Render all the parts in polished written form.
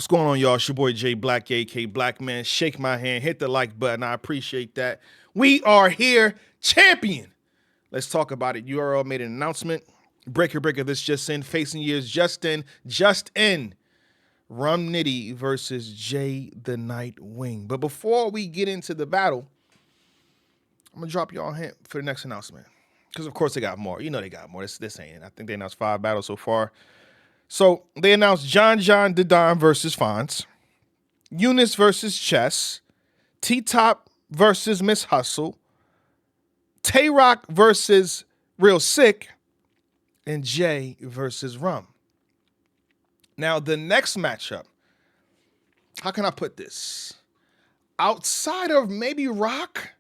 What's going on, y'all? It's your boy Jay Black, aka Black Man. Shake my hand, hit the like button. I appreciate that. We are here, champion. Let's talk about it. URL made an announcement. Breaker, this just in. Facing years, just in. Rum Nitty versus Jay the Nightwing. But before we get into the battle, I'm gonna drop y'all a hint for the next announcement. Because of course they got more. You know they got more. This ain't it. I think they announced 5 battles so far. So they announced John the Don versus Fonz, Eunice versus Chess, T-Top versus Miss Hustle, Tay-Rock versus Real Sick, and Jay versus Rum. Now, the next matchup, how can I put this? Outside of maybe Rock,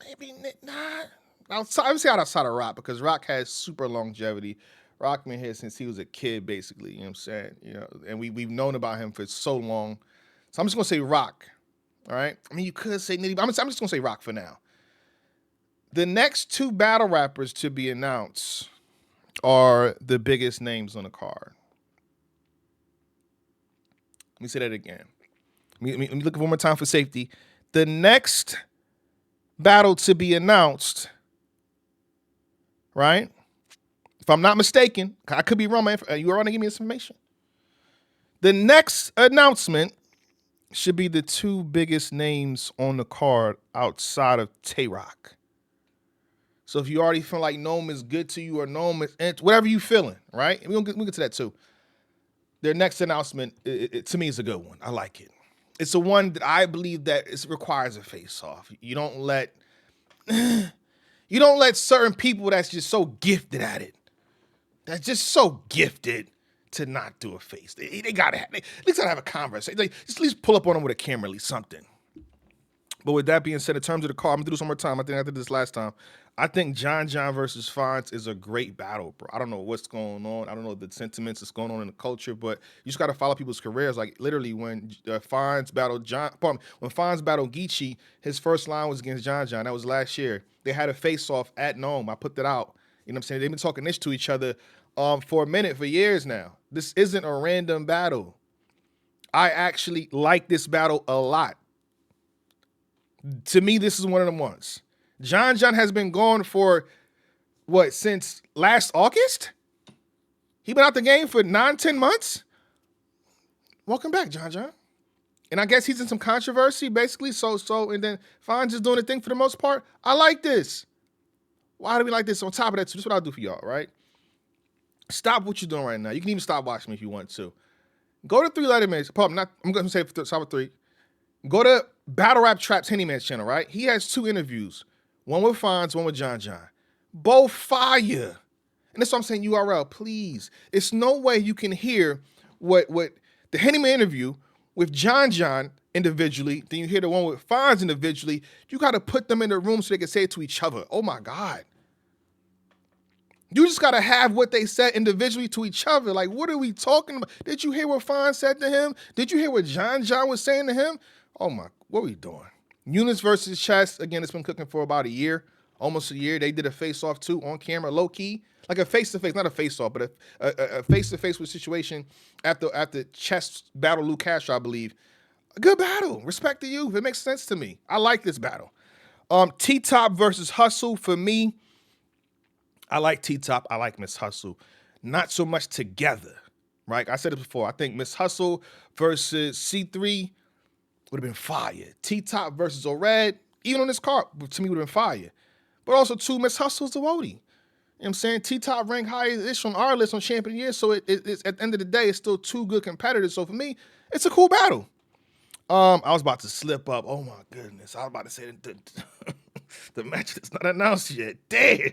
maybe not. Outside, I would say outside of Rock because Rock has super longevity. Rock been here since he was a kid, basically. You know what I'm saying? You know, and we've known about him for so long. So I'm just gonna say Rock. All right. I mean, you could say Nitty, but I'm just gonna say Rock for now. The next 2 battle rappers to be announced are the biggest names on the card. Let me say that again. Let me look one more time for safety. The next battle to be announced, right? If I'm not mistaken, I could be wrong, man. You are going to give me information. The next announcement should be the 2 biggest names on the card outside of Tay-Rock. So if you already feel like Nome is good to you or Nome is whatever you feeling, right? We'll get to that too. Their next announcement, to me, is a good one. I like it. It's the one that I believe that it requires a face-off. You don't let certain people that's just so gifted at it, that's just so gifted to not do a face. They gotta have, at least gotta have a conversation. Just at least pull up on them with a camera, at least something. But with that being said, in terms of the card, I'm gonna do this one more time. I think I did this last time. I think John versus Fonz is a great battle, bro. I don't know what's going on. I don't know the sentiments that's going on in the culture, but you just gotta follow people's careers. Like literally, when Fonz battled when Fonz battled Geechee, his first line was against John. That was last year. They had a face-off at Nome. I put that out. You know what I'm saying? They've been talking this to each other for a minute, for years now. This isn't a random battle. I actually like this battle a lot. To me, this is one of them ones. John has been gone for, since last August? He been out the game for 9-10 months? Welcome back, John. And I guess he's in some controversy, basically, and then Fonz is doing the thing for the most part. I like this. Why do we like this? On top of that, too, this is what I'll do for y'all, right? Stop what you're doing right now. You can even stop watching me if you want to. Go to 3 Letterman's. I'm going to say stop at 3. Go to Battle Rap Trap's Hennyman's channel, right? He has 2 interviews. One with Fonz, one with John. Both fire. And that's what I'm saying, URL, please. It's no way you can hear what the Hennyman interview with John individually, then you hear the one with Fonz individually. You got to put them in the room so they can say it to each other. Oh, my God. You just got to have what they said individually to each other. Like, what are we talking about? Did you hear what Fonz said to him? Did you hear what John was saying to him? Oh, my, what are we doing? Eunice versus Chess, again, it's been cooking for about a year, almost a year. They did a face-off, too, on camera, low-key. Like a face-to-face, not a face-off, but a face-to-face with situation after Chess battle Lou Castro, I believe. A good battle. Respect to you. It makes sense to me. I like this battle. T-Top versus Hustle, for me, I like T-Top. I like Miss Hustle. Not so much together, right? I said it before. I think Miss Hustle versus C3 would have been fire. T-Top versus O-Red, even on this card, to me would have been fire. But also, too, Miss Hustle's the Wody. You know what I'm saying? T-Top ranked highest on our list on Champion of the Year, so it's at the end of the day, it's still 2 good competitors. So for me, it's a cool battle. I was about to slip up. Oh, my goodness. I was about to say the match that's not announced yet. Damn.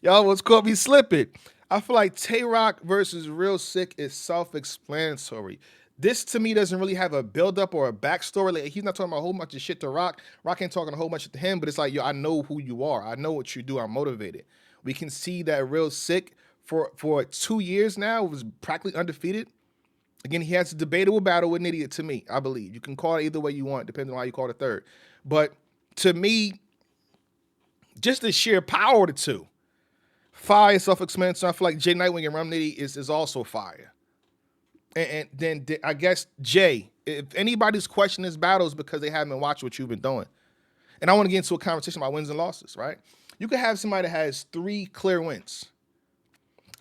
Y'all was caught me slipping. I feel like Tay-Rock versus Real Sick is self-explanatory. This, to me, doesn't really have a build-up or a backstory. Like, he's not talking about a whole bunch of shit to Rock. Rock ain't talking a whole bunch to him, but it's like, yo, I know who you are. I know what you do. I'm motivated. We can see that Real Sick for 2 years now was practically undefeated. Again, he has a debatable battle with Nitty, to me, I believe. You can call it either way you want, depending on how you call it third. But to me, just the sheer power of the 2. Fire, self-explanatory. I feel like Jay Nightwing and Rum Nitty is also fire. And then I guess Jay, if anybody's questioning his battles because they haven't watched what you've been doing, and I want to get into a conversation about wins and losses, right? You could have somebody that has 3 clear wins.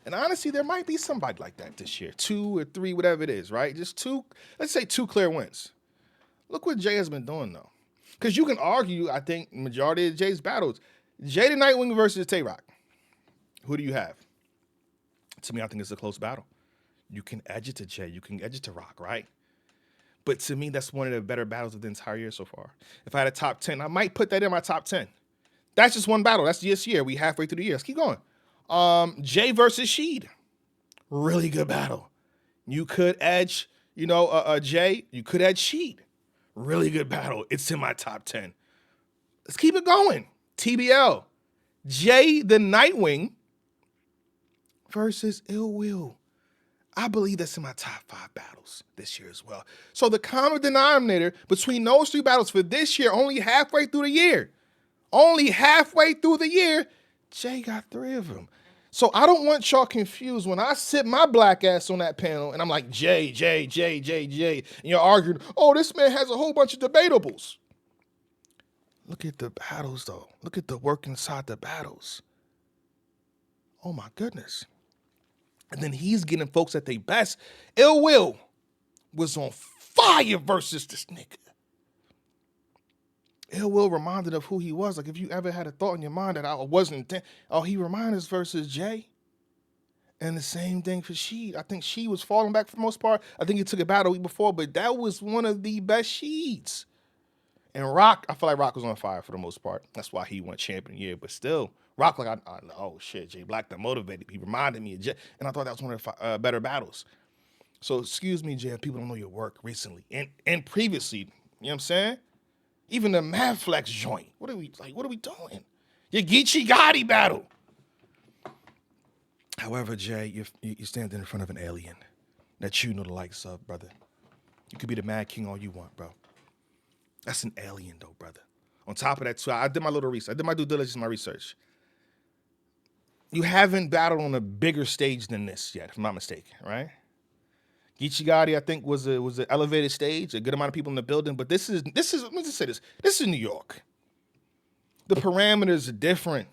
And honestly, there might be somebody like that this year. 2 or 3, whatever it is, right? Just 2, let's say 2 clear wins. Look what Jay has been doing, though. Because you can argue, I think, majority of Jay's battles. Jay the Nightwing versus Tay-Rock. Who do you have? To me, I think it's a close battle. You can edge it to Jay. You can edge it to Rock, right? But to me, that's one of the better battles of the entire year so far. If I had a top 10, I might put that in my top 10. That's just one battle. That's this year. We halfway through the year. Let's keep going. Jay versus Sheed. Really good battle. You could edge, Jay. You could edge Sheed. Really good battle. It's in my top 10. Let's keep it going. TBL. Jay the Nightwing versus Ill Will. I believe that's in my top 5 battles this year as well. So the common denominator between those 3 battles for this year, only halfway through the year, Jay got 3 of them. So I don't want y'all confused when I sit my black ass on that panel and I'm like, Jay. And you're arguing, oh, this man has a whole bunch of debatables. Look at the battles, though. Look at the work inside the battles. Oh, my goodness. And then he's getting folks at their best. Ill Will was on fire versus this nigga. Ill Will reminded of who he was. Like, if you ever had a thought in your mind that I wasn't, he reminded us versus Jay. And the same thing for Sheed. I think Sheed was falling back for the most part. I think he took a battle week before, but that was one of the best Sheeds. And Rock, I feel like Rock was on fire for the most part. That's why he won champion year. But still, Rock, like, oh shit, Jay Black that motivated. He reminded me of Jay. And I thought that was one of the better battles. So excuse me, Jay, if people don't know your work recently and previously. You know what I'm saying? Even the Mad Flex joint. What are we doing? Your Geechee Gotti battle. However, Jay, you're standing in front of an alien that you know the likes of, brother. You could be the Mad King all you want, bro. That's an alien, though, brother. On top of that, too, I did my little research. I did my due diligence, my research. You haven't battled on a bigger stage than this yet, if I'm not mistaken, right? Geechee Gotti, I think, was an elevated stage, a good amount of people in the building. But this is. Let me just say this. This is New York. The parameters are different.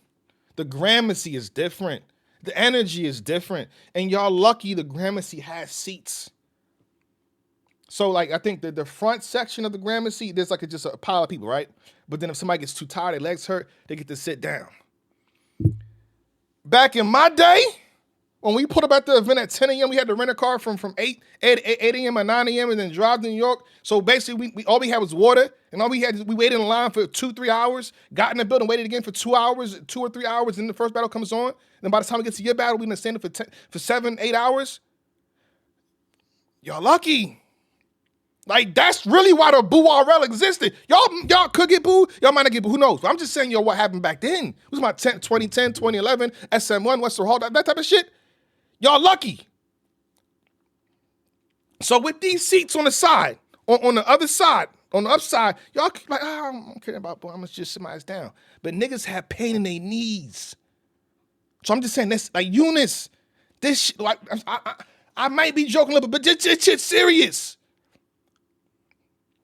The Gramercy is different. The energy is different. And y'all lucky the Gramercy has seats. So, like, I think the front section of the Gramercy, there's like just a pile of people, right? But then if somebody gets too tired, their legs hurt, they get to sit down. Back in my day, when we put up at the event at 10 a.m., we had to rent a car from 8 a.m. or 9 a.m. and then drive to New York. So basically, we all we had was water, and we waited in line for 2-3 hours, got in the building, waited again for 2 hours, 2 or 3 hours, and then the first battle comes on. And then by the time we get to your battle, we've been standing for 7-8 hours. Y'all lucky. Like, that's really why the Boo RL existed. Y'all could get booed. Y'all might not get booed. Who knows? But I'm just saying, what happened back then. It was about 2010, 2011, SM1, Western Hall, that type of shit. Y'all lucky. So with these seats on the side, on the other side, on the upside, y'all like, I don't care about, boy, I'm gonna just sit my ass down. But niggas have pain in their knees. So I'm just saying, this, like, Eunice, this, like, I might be joking a little bit, but this shit's serious.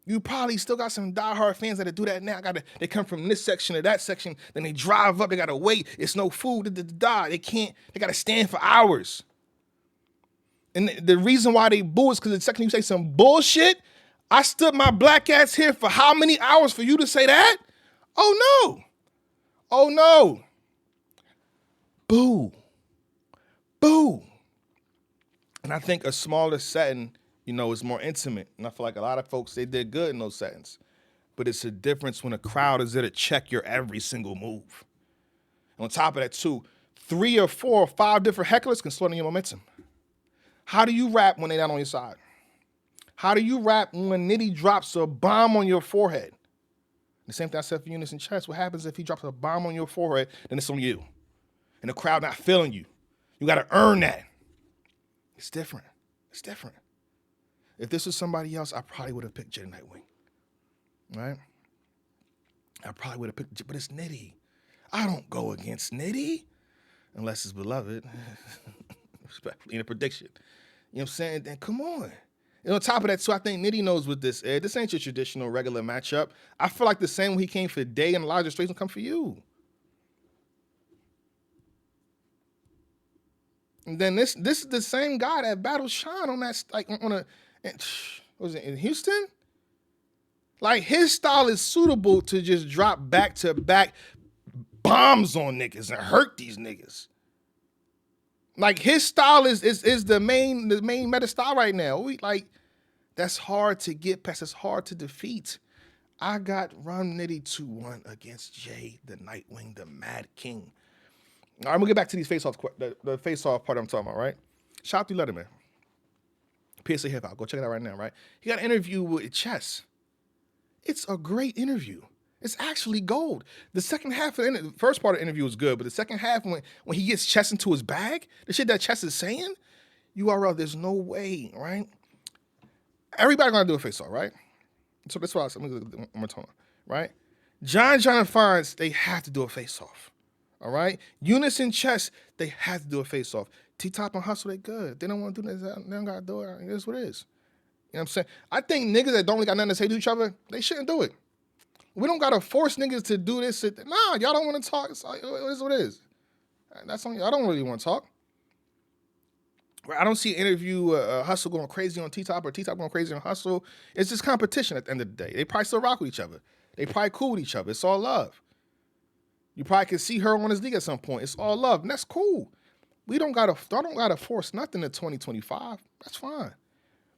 You probably still got some diehard fans that do that now. They come from this section to that section, then they drive up, they gotta wait. It's no food, they gotta stand for hours. And the reason why they boo is because the second you say some bullshit, I stood my black ass here for how many hours for you to say that? Oh no. Boo. And I think a smaller setting, is more intimate. And I feel like a lot of folks, they did good in those settings. But it's a difference when a crowd is there to check your every single move. And on top of that, too, 3 or 4 or 5 different hecklers can slow down your momentum. How do you rap when they're not on your side? How do you rap when Nitty drops a bomb on your forehead? The same thing I said for Eunice and Chess. What happens if he drops a bomb on your forehead, then it's on you. And the crowd not feeling you. You got to earn that. It's different. If this was somebody else, I probably would have picked Jay Nightwing. Right? I probably would have picked, but it's Nitty. I don't go against Nitty unless it's beloved. In a prediction. You know what I'm saying? Then come on. And on top of that, too, I think Nitty knows with this, Ed. This ain't your traditional regular matchup. I feel like the same way he came for Day and Elijah Straits will come for you. And then this is the same guy that battled Sean on that, like, on a, what was it, in Houston? Like, his style is suitable to just drop back to back bombs on niggas and hurt these niggas. Like, his style is the main meta style right now. That's hard to get past. It's hard to defeat. I got Rum Nitty 2-1 against Jay, the Nightwing, the Mad King. All right, I'm gonna get back to these face-offs, the face-off part I'm talking about, right? Shout out to Letterman. PSA Hip Hop. Go check it out right now, right? He got an interview with Chess. It's a great interview. It's actually gold. The second half of the first part of the interview was good, but the second half, when he gets Chess into his bag, the shit that Chess is saying, URL, there's no way, right? Everybody gonna do a face-off, right? So that's why I said, let me look one more time, right? John and Fonz, they have to do a face-off. All right? Eunice and Chess, they have to do a face-off. T-Top and Hustle, they good. If they don't want to do this, they don't got to do it. It is what it is. You know what I'm saying? I think niggas that don't really got nothing to say to each other, they shouldn't do it. We don't got to force niggas to do this. Nah, y'all don't want to talk. It's like, it is what it is. That's on you. I don't really want to talk. I don't see an interview, Hustle going crazy on T-Top or T-Top going crazy on Hustle. It's just competition at the end of the day. They probably still rock with each other. They probably cool with each other. It's all love. You probably can see her on his league at some point. It's all love, and that's cool. I don't gotta force nothing in 2025. That's fine.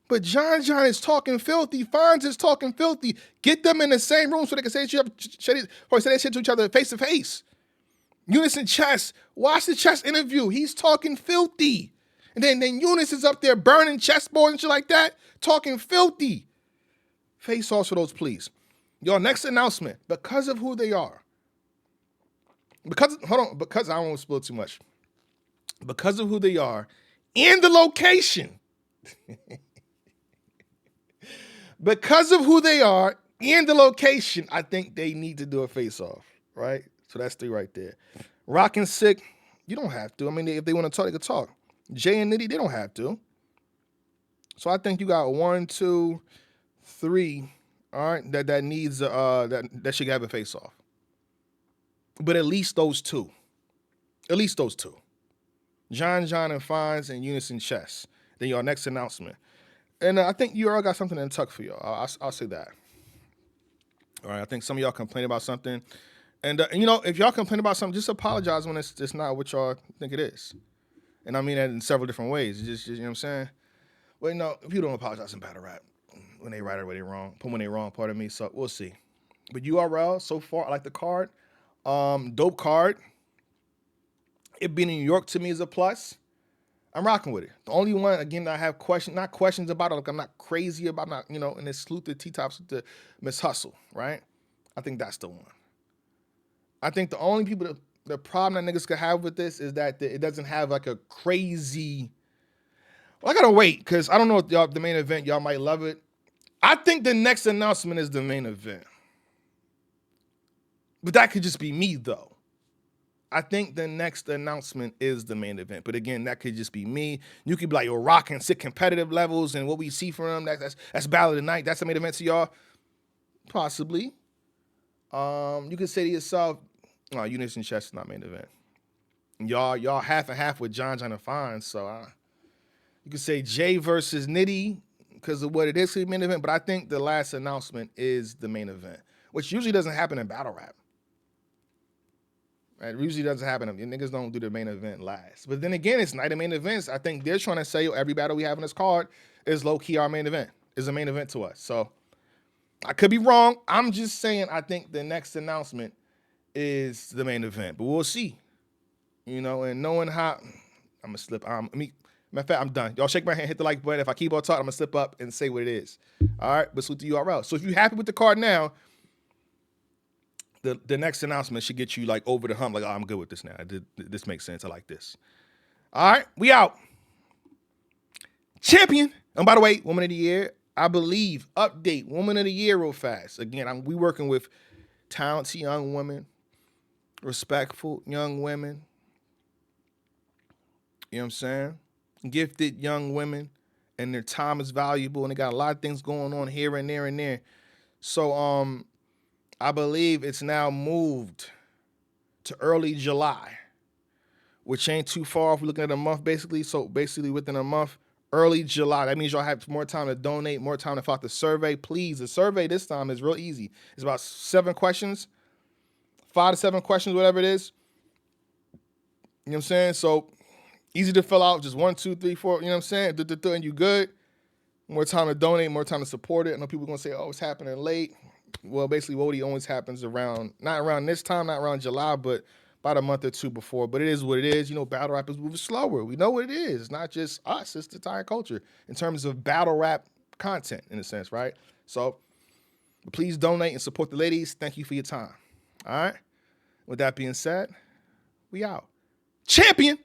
But John is talking filthy. Fonz is talking filthy. Get them in the same room so they can say that shit to each other face to face. Eunice and Chess, watch the Chess interview. He's talking filthy. And then Eunice is up there burning chessboards and shit like that, talking filthy. Face offs for those, please. Your next announcement, because of who they are. Because I don't want to spill too much. Because of who they are and the location. Because of who they are and the location, I think they need to do a face-off, right? So that's 3 right there. Rock and Sick, you don't have to. I mean, if they want to talk, they can talk. Jay and Nitty, they don't have to. So I think you got 1, 2, 3, all right, that needs that should have a face-off. But at least those two. At least those two. John and Fonz and Eunice and Chess. Then your next announcement. And I think you all got something in tuck for y'all. I'll say that. All right, I think some of y'all complain about something. And, if y'all complain about something, just apologize when it's not what y'all think it is. And I mean that in several different ways. Just you know what I'm saying? Well, if you don't apologize in battle rap, when they right or when they wrong, when they wrong, pardon me. So we'll see. But URL, so far, I like the card. Dope card. It being in New York to me is a plus. I'm rocking with it. The only one, again, I have not questions about it. Like, I'm not crazy about and it's salute to T-Tops to Miss Hustle, right? I think that's the one. I think the only people the problem that niggas could have with this is that it doesn't have like a crazy. Well, I gotta wait because I don't know if y'all the main event, y'all might love it. I think the next announcement is the main event. But that could just be me though. I think the next announcement is the main event. But again, that could just be me. You could be like, you're rocking sick competitive levels and what we see from them, that's Battle of the Night. That's the main event to y'all. Possibly. You could say to yourself, oh, Eunice and Chess is not main event. Y'all half and half with John and Fonz. So you could say Jay versus Nitty because of what it is to the main event. But I think the last announcement is the main event, which usually doesn't happen in battle rap. Right? It usually doesn't happen. Niggas don't do the main event last. But then again, it's night of main events. I think they're trying to say every battle we have in this card is low-key our main event, is a main event to us. So I could be wrong. I'm just saying I think the next announcement is the main event. But we'll see. And knowing how... I'm going to slip... matter of fact, I'm done. Y'all shake my hand, hit the like button. If I keep on talking, I'm going to slip up and say what it is. All right? But salute the URL. So if you're happy with the card now... The next announcement should get you like over the hump. Like, oh, I'm good with this now. This makes sense. I like this. All right, we out. Champion. And by the way, Woman of the Year, I believe, update, Woman of the Year real fast. Again, we working with talented young women, respectful young women. You know what I'm saying? Gifted young women and their time is valuable, and they got a lot of things going on here and there and there. So I believe it's now moved to early July, which ain't too far off. We're looking at a month basically. So basically within a month, early July. That means y'all have more time to donate, more time to fill out the survey. Please, the survey this time is real easy. It's about 7 questions, 5 to 7 questions, whatever it is. You know what I'm saying? So easy to fill out, just 1, 2, 3, 4, you know what I'm saying? And you good. More time to donate, more time to support it. I know people are going to say, oh, it's happening late. Well, basically, Wody always happens around, not around this time, not around July, but about a month or two before. But it is what it is. You know, battle rap is moving slower. We know what it is. It's not just us, it's the entire culture in terms of battle rap content, in a sense, right? So please donate and support the ladies. Thank you for your time. All right? With that being said, we out. Champion!